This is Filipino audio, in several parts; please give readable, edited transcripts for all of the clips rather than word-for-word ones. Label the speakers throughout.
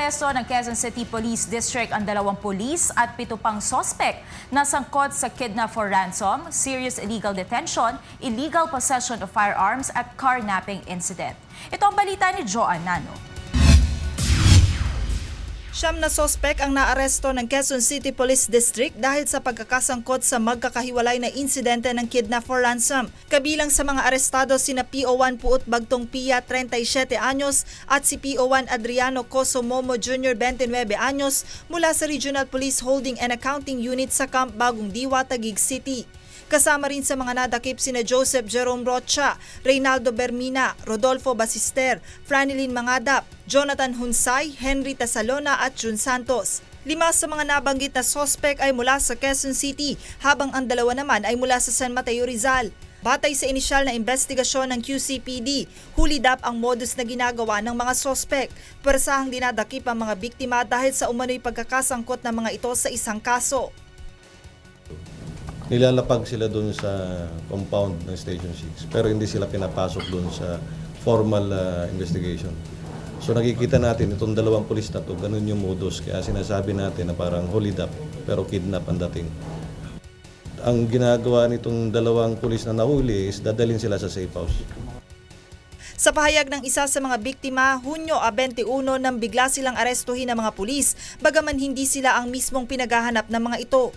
Speaker 1: Inaaresto ng Quezon City Police District ang 2 pulis at 7 pang sospek na sangkot sa kidnap for ransom, serious illegal detention, illegal possession of firearms at carnapping incident. Ito ang balita ni Joan Nano.
Speaker 2: 9 na sospek ang naaresto ng Quezon City Police District dahil sa pagkakasangkot sa magkakahiwalay na insidente ng kidnap for ransom. Kabilang sa mga arestado sina PO1 Puot Bagtong Pia, 37 anyos at si PO1 Adriano Coso Momo Jr., 29 anyos mula sa Regional Police Holding and Accounting Unit sa Camp Bagong Diwa, Taguig City. Kasama rin sa mga nadakip sina Joseph Jerome Rocha, Reynaldo Bermina, Rodolfo Basister, Franilin Mangadap, Jonathan Hunsay, Henry Tasalona at Jun Santos. 5 sa mga nabanggit na sospek ay mula sa Quezon City, habang ang 2 naman ay mula sa San Mateo, Rizal. Batay sa inisyal na investigasyon ng QCPD, hulidap ang modus na ginagawa ng mga sospek. Persahang dinadakip ang mga biktima dahil sa umano'y pagkakasangkot ng mga ito sa isang kaso.
Speaker 3: Nilalapag sila doon sa compound ng Station 6 pero hindi sila pinapasok doon sa formal investigation. So nakikita natin itong 2 pulis na to, ganun yung modus. Kaya sinasabi natin na parang hold up pero kidnap ang dating. Ang ginagawa nitong 2 pulis na nahuli is dadalhin sila sa safe house.
Speaker 2: Sa pahayag ng isa sa mga biktima, Hunyo 21 nang bigla silang arestuhin ng mga pulis, bagaman hindi sila ang mismong pinaghahanap ng mga ito.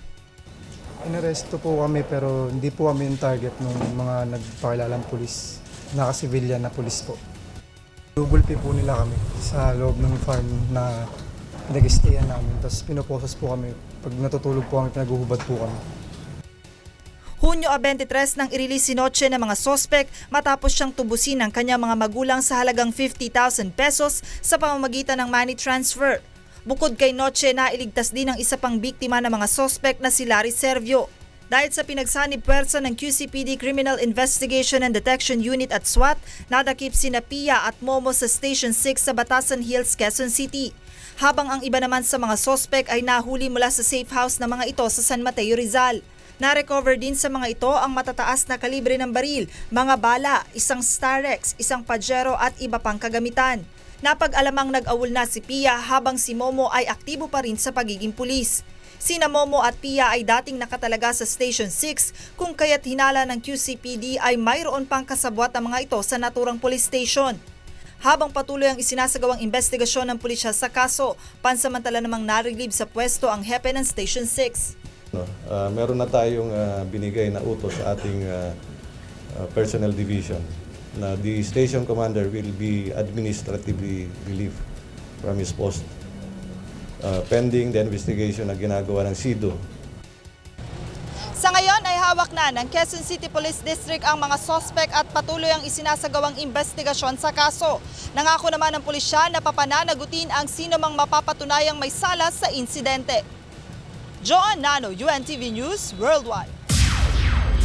Speaker 4: Inaresto po kami pero hindi po kami yung target ng mga nagpakilalang pulis, naka-civilian na pulis po. Gugulpi po nila kami sa loob ng farm na pinag-stayan namin, tapos pinoposas po kami. Pag natutulog po kami, pinaguhubad po kami.
Speaker 2: Hunyo 23 nang i-release si Noche ng mga sospek matapos siyang tubusin ng kanyang mga magulang sa halagang 50,000 pesos sa pamamagitan ng money transfer. Bukod kay Noche, nailigtas din ang isa pang biktima ng mga sospek na si Larry Servio. Dahil sa pinagsanib puwersa ng QCPD Criminal Investigation and Detection Unit at SWAT, nadakip sina Pia at Momo sa Station 6 sa Batasan Hills, Quezon City. Habang ang iba naman sa mga sospek ay nahuli mula sa safe house ng mga ito sa San Mateo, Rizal. Na-recover din sa mga ito ang matataas na kalibre ng baril, mga bala, isang Starex, isang Pajero at iba pang kagamitan. Napag-alamang nag-awol na si Pia habang si Momo ay aktibo pa rin sa pagiging pulis. Sina Momo at Pia ay dating nakatalaga sa Station 6 kung kaya't hinala ng QCPD ay mayroon pang kasabwat ang mga ito sa naturang police station. Habang patuloy ang isinasagawang investigasyon ng pulisya sa kaso, pansamantala namang narilib sa pwesto ang hepe ng Station 6.
Speaker 3: Meron na tayong binigay na utos sa ating personnel division na the station commander will be administratively relieved from his post pending the investigation na ginagawa ng SIDO.
Speaker 2: Sa ngayon ay hawak na ng Quezon City Police District ang mga sospek at patuloy ang isinasagawang investigasyon sa kaso. Nangako naman ng pulisya na papananagutin ang sino mang mapapatunayang may sala sa insidente. Joan Nano, UNTV News Worldwide.